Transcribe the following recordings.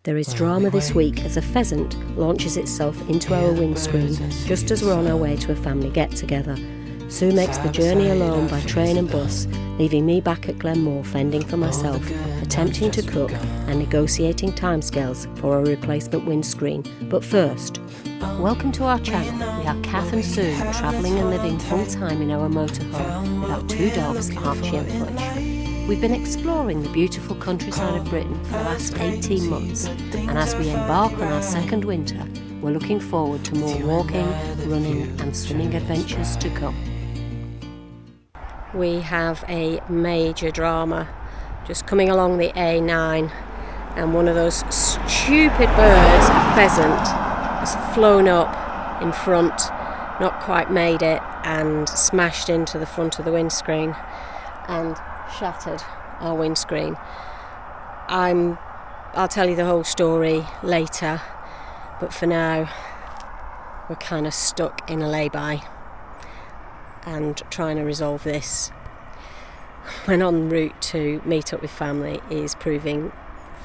There is drama this week as a pheasant launches itself into our windscreen just as we're on our way to a family get-together. Sue makes the journey alone by train and bus, leaving me back at Glenmore fending for myself, attempting to cook and negotiating timescales for a replacement windscreen. But first, welcome to our channel. We are Kath and Sue, travelling and living full-time in our motorhome with our two dogs, Archie and Fudge. We've been exploring the beautiful countryside of Britain for the last 18 months, and as we embark on our second winter, we're looking forward to more walking, running and swimming adventures to come. We have a major drama just coming along the A9, and one of those stupid birds, a pheasant, has flown up in front, not quite made it, and smashed into the front of the windscreen and shattered our windscreen. I'll tell you the whole story later, but for now we're kind of stuck in a lay-by and trying to resolve this when en route to meet up with family is proving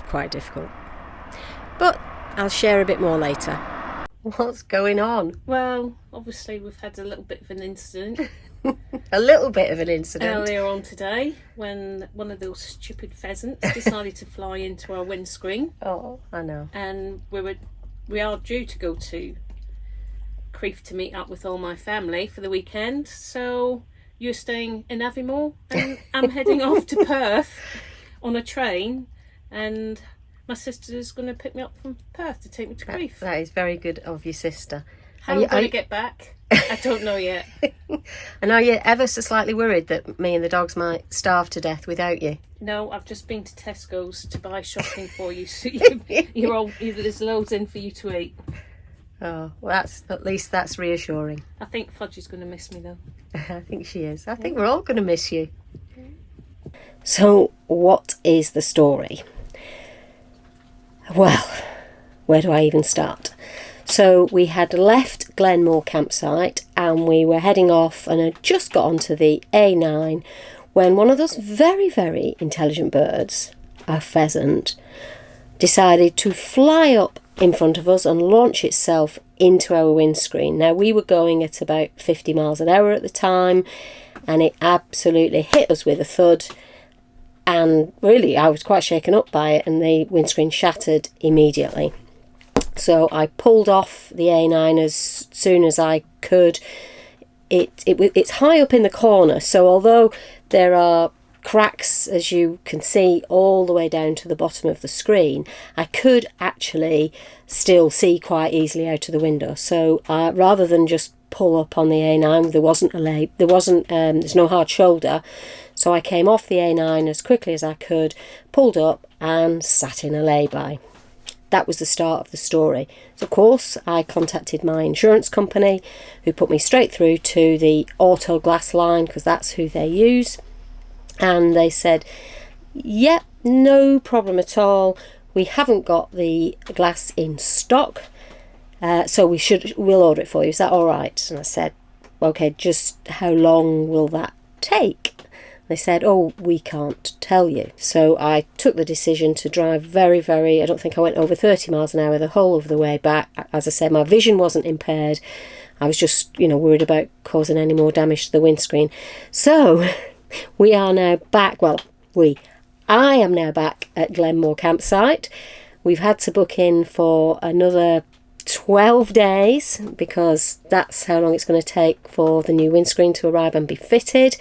quite difficult. But I'll share a bit more later. What's going on? Well, obviously we've had a little bit of an incident. A little bit of an incident. Earlier on today, when one of those stupid pheasants decided to fly into our windscreen. Oh, I know. And we are due to go to Crieff to meet up with all my family for the weekend. So you're staying in Aviemore and I'm heading off to Perth on a train, and my sister's going to pick me up from Perth to take me to Crieff. That is very good of your sister. How I'm going to get back, I don't know yet. And are you ever so slightly worried that me and the dogs might starve to death without you? No, I've just been to Tesco's to buy shopping for you, so there's loads in for you to eat. Oh, well, at least that's reassuring. I think Fudge is going to miss me though. I think she is. I think we're all going to miss you. So, what is the story? Well, where do I even start? So we had left Glenmore campsite and we were heading off and had just got onto the A9 when one of those very, very intelligent birds, a pheasant, decided to fly up in front of us and launch itself into our windscreen. Now, we were going at about 50 miles an hour at the time, and it absolutely hit us with a thud, and really I was quite shaken up by it, and the windscreen shattered immediately. So I pulled off the A9 as soon as I could. It's high up in the corner, so although there are cracks, as you can see, all the way down to the bottom of the screen, I could actually still see quite easily out of the window. So rather than just pull up on the A9, there's no hard shoulder. So I came off the A9 as quickly as I could, pulled up and sat in a lay-by. That was the start of the story. So of course I contacted my insurance company, who put me straight through to the auto glass line because that's who they use. And they said, yep, no problem at all. We haven't got the glass in stock, so we'll order it for you. Is that all right? And I said, okay, just how long will that take? They said, oh, we can't tell you. So I took the decision to drive very, very, I don't think I went over 30 miles an hour the whole of the way back. As I said, my vision wasn't impaired. I was just, worried about causing any more damage to the windscreen. So we are now back, I am now back at Glenmore campsite. We've had to book in for another 12 days because that's how long it's going to take for the new windscreen to arrive and be fitted.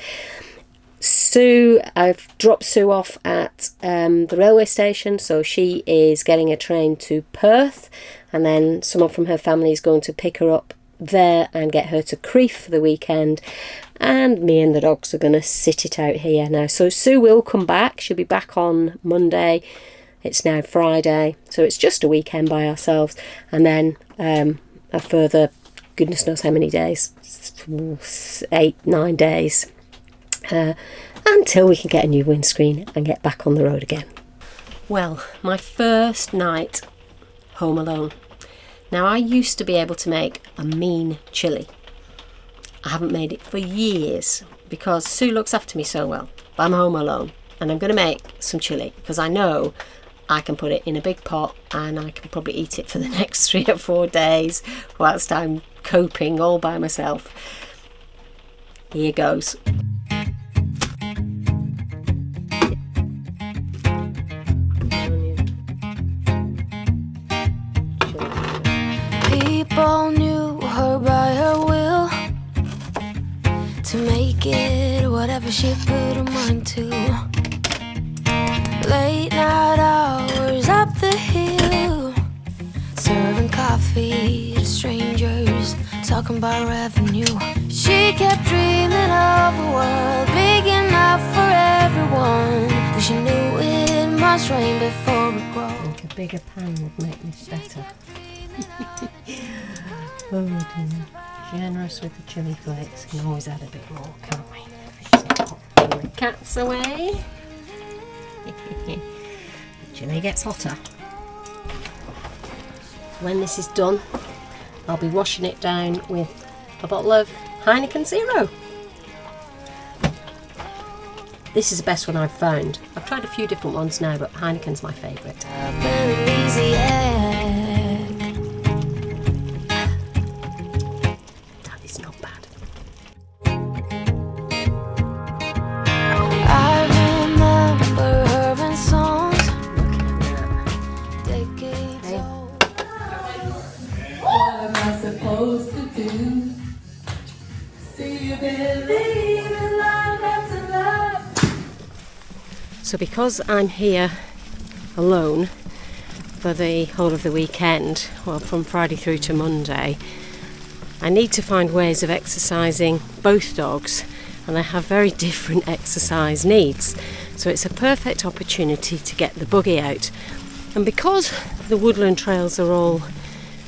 I've dropped Sue off at the railway station, so she is getting a train to Perth, and then someone from her family is going to pick her up there and get her to Crieff for the weekend, and me and the dogs are going to sit it out here now. So Sue will come back. She'll be back on Monday. It's now Friday, so it's just a weekend by ourselves, and then a further goodness knows how many days, 8-9 days, until we can get a new windscreen and get back on the road again. Well, my first night home alone. Now, I used to be able to make a mean chilli. I haven't made it for years because Sue looks after me so well. But I'm home alone and I'm going to make some chilli because I know I can put it in a big pot and I can probably eat it for the next 3 or 4 days whilst I'm coping all by myself. Here goes. People knew her by her will, to make it whatever she put her mind to. Late night hours up the hill, serving coffee to strangers, talking about revenue. She kept dreaming of a world big enough for everyone, but she knew it must rain before it grows. I think a bigger pan would make this better. Oh dear. Generous with the chilli flakes. Can always add a bit more, can't we? Put the cats away. The chilli gets hotter. When this is done, I'll be washing it down with a bottle of Heineken Zero. This is the best one I've found. I've tried a few different ones now, but Heineken's my favourite. That is not bad. I remember her in songs, Look decades old. What am I supposed to do? See you believe in love after love. So because I'm here alone for the whole of the weekend, well, from Friday through to Monday, I need to find ways of exercising both dogs, and they have very different exercise needs. So it's a perfect opportunity to get the buggy out. And because the woodland trails are all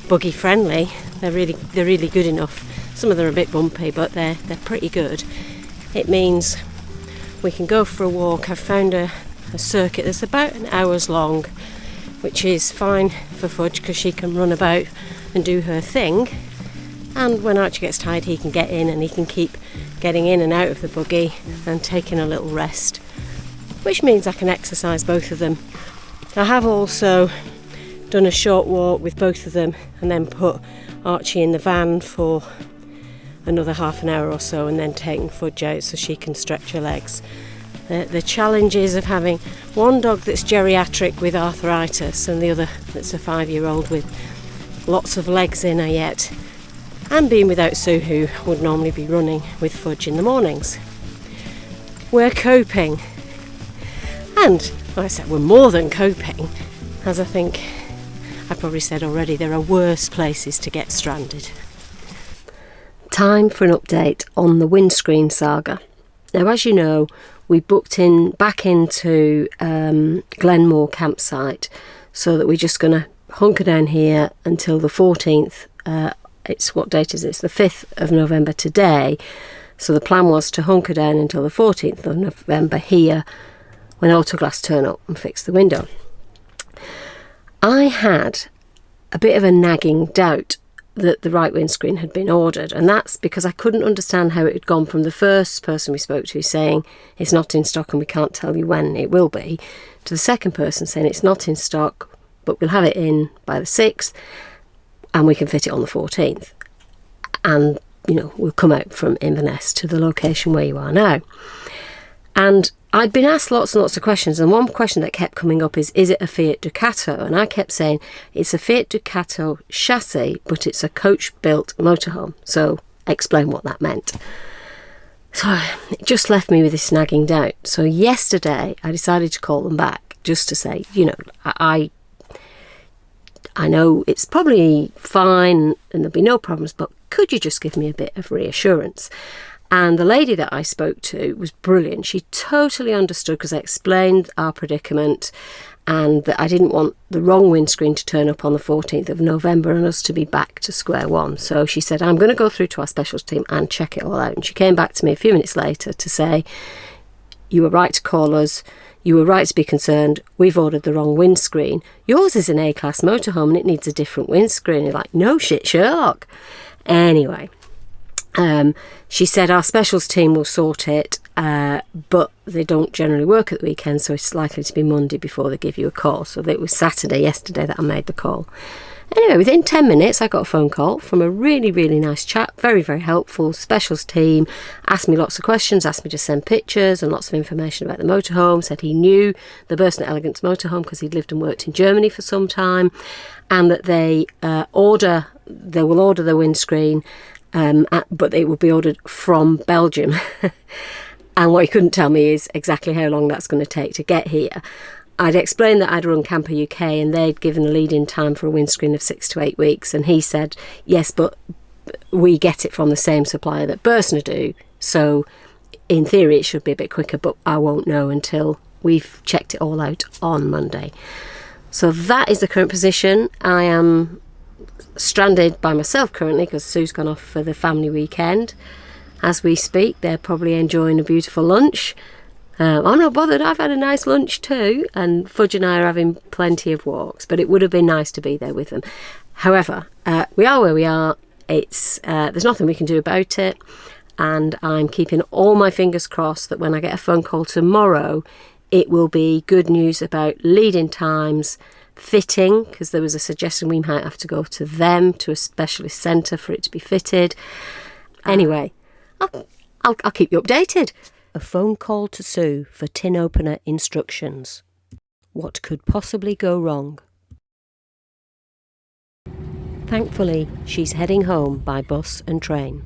buggy friendly, they're really good enough. Some of them are a bit bumpy, but they're pretty good. It means we can go for a walk. I've found a circuit that's about an hour's long, which is fine for Fudge because she can run about and do her thing. And when Archie gets tired, he can get in and he can keep getting in and out of the buggy and taking a little rest, which means I can exercise both of them. I have also done a short walk with both of them and then put Archie in the van for another half an hour or so and then taking Fudge out so she can stretch her legs. The challenges of having one dog that's geriatric with arthritis and the other that's a 5-year-old with lots of legs in her yet, and being without Sue, who would normally be running with Fudge in the mornings. We're coping, and like I said, we're more than coping, as I think I've probably said already, there are worse places to get stranded. Time for an update on the Windscreen saga. Now, as you know, we booked back into Glenmore campsite, so that we're just going to hunker down here until the 14th. It's what date is it? It's the 5th of November today. So the plan was to hunker down until the 14th of November here when Autoglass turn up and fix the window. I had a bit of a nagging doubt that the right windscreen had been ordered, and that's because I couldn't understand how it had gone from the first person we spoke to saying it's not in stock and we can't tell you when it will be, to the second person saying it's not in stock but we'll have it in by the 6th and we can fit it on the 14th, and we'll come out from Inverness to the location where you are now. And I'd been asked lots and lots of questions, and one question that kept coming up is it a Fiat Ducato? And I kept saying it's a Fiat Ducato chassis, but it's a coach-built motorhome. So explain what that meant. So it just left me with this nagging doubt. So yesterday I decided to call them back just to say, I know it's probably fine and there'll be no problems, but could you just give me a bit of reassurance? And the lady that I spoke to was brilliant. She totally understood because I explained our predicament and that I didn't want the wrong windscreen to turn up on the 14th of November and us to be back to square one. So she said, I'm going to go through to our specials team and check it all out. And she came back to me a few minutes later to say, you were right to call us. You were right to be concerned. We've ordered the wrong windscreen. Yours is an A-class motorhome and it needs a different windscreen. You're like, no shit, Sherlock. Anyway, She said our specials team will sort it, but they don't generally work at the weekend, so it's likely to be Monday before they give you a call. So it was Saturday yesterday that I made the call. Anyway, within 10 minutes I got a phone call from a really, really nice chap, very, very helpful, specials team, asked me lots of questions, asked me to send pictures and lots of information about the motorhome, said he knew the Burstner Elegance Motorhome because he'd lived and worked in Germany for some time, and that they will order the windscreen, but it will be ordered from Belgium. And what he couldn't tell me is exactly how long that's going to take to get here. I'd explained that I'd run Camper UK and they'd given a lead-in time for a windscreen of 6 to 8 weeks, and he said, yes, but we get it from the same supplier that Burstner do, so in theory it should be a bit quicker, but I won't know until we've checked it all out on Monday. So that is the current position. I am stranded by myself currently because Sue's gone off for the family weekend. As we speak, they're probably enjoying a beautiful lunch. I'm not bothered, I've had a nice lunch too, and Fudge and I are having plenty of walks, but it would have been nice to be there with them. However, we are where we are. There's nothing we can do about it, and I'm keeping all my fingers crossed that when I get a phone call tomorrow, it will be good news about lead-in times, fitting, because there was a suggestion we might have to go to them, to a specialist centre for it to be fitted. Anyway, I'll keep you updated. A phone call to Sue for tin opener instructions. What could possibly go wrong? Thankfully, she's heading home by bus and train.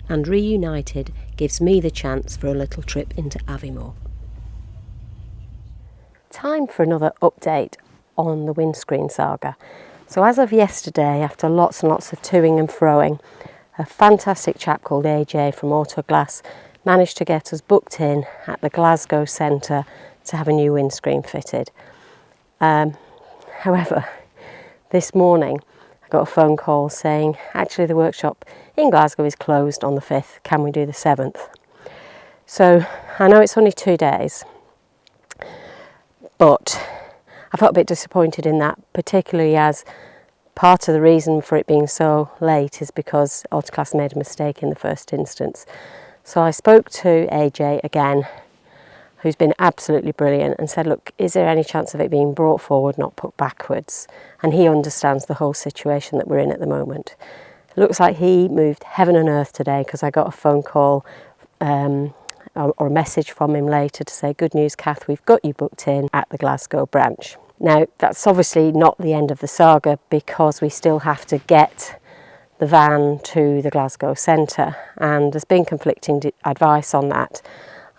And reunited gives me the chance for a little trip into Aviemore. Time for another update on the windscreen saga. So as of yesterday, after lots and lots of toing and froing, a fantastic chap called AJ from Autoglass managed to get us booked in at the Glasgow Centre to have a new windscreen fitted. However, this morning I got a phone call saying actually the workshop in Glasgow is closed on the 5th, can we do the 7th? So I know it's only 2 days, but I felt a bit disappointed in that, particularly as part of the reason for it being so late is because Autoglass made a mistake in the first instance. So I spoke to AJ again, who's been absolutely brilliant, and said, look, is there any chance of it being brought forward, not put backwards? And he understands the whole situation that we're in at the moment. It looks like he moved heaven and earth today, because I got a phone call or a message from him later to say, good news, Kath, we've got you booked in at the Glasgow branch. Now, that's obviously not the end of the saga, because we still have to get the van to the Glasgow Centre, and there's been conflicting advice on that.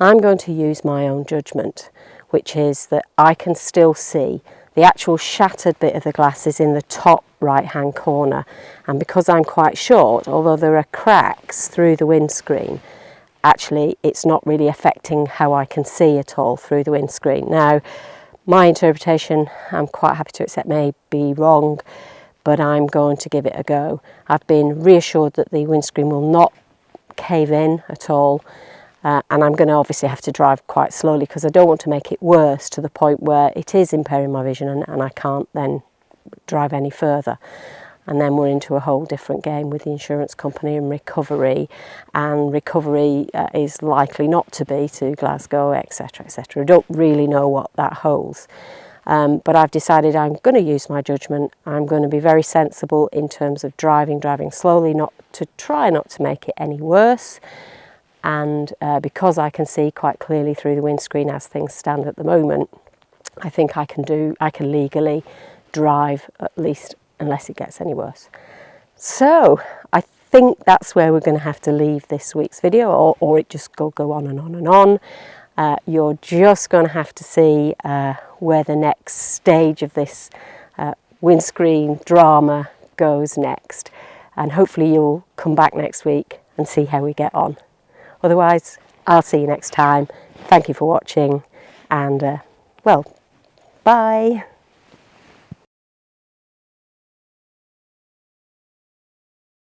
I'm going to use my own judgment, which is that I can still see the actual shattered bit of the glass is in the top right-hand corner, and because I'm quite short, although there are cracks through the windscreen, actually it's not really affecting how I can see at all through the windscreen. Now, my interpretation, I'm quite happy to accept, may be wrong, but I'm going to give it a go. I've been reassured that the windscreen will not cave in at all, and I'm going to obviously have to drive quite slowly because I don't want to make it worse to the point where it is impairing my vision and I can't then drive any further. And then we're into a whole different game with the insurance company and recovery is likely not to be to Glasgow, etc, etc. I don't really know what that holds, but I've decided I'm going to use my judgment. I'm going to be very sensible in terms of driving slowly, not to try not to make it any worse, and because I can see quite clearly through the windscreen as things stand at the moment, I think I can legally drive at least unless it gets any worse. So I think that's where we're going to have to leave this week's video, or it just go on and on and on. You're just going to have to see where the next stage of this windscreen drama goes next, and hopefully you'll come back next week and see how we get on. Otherwise, I'll see you next time. Thank you for watching, and well, bye.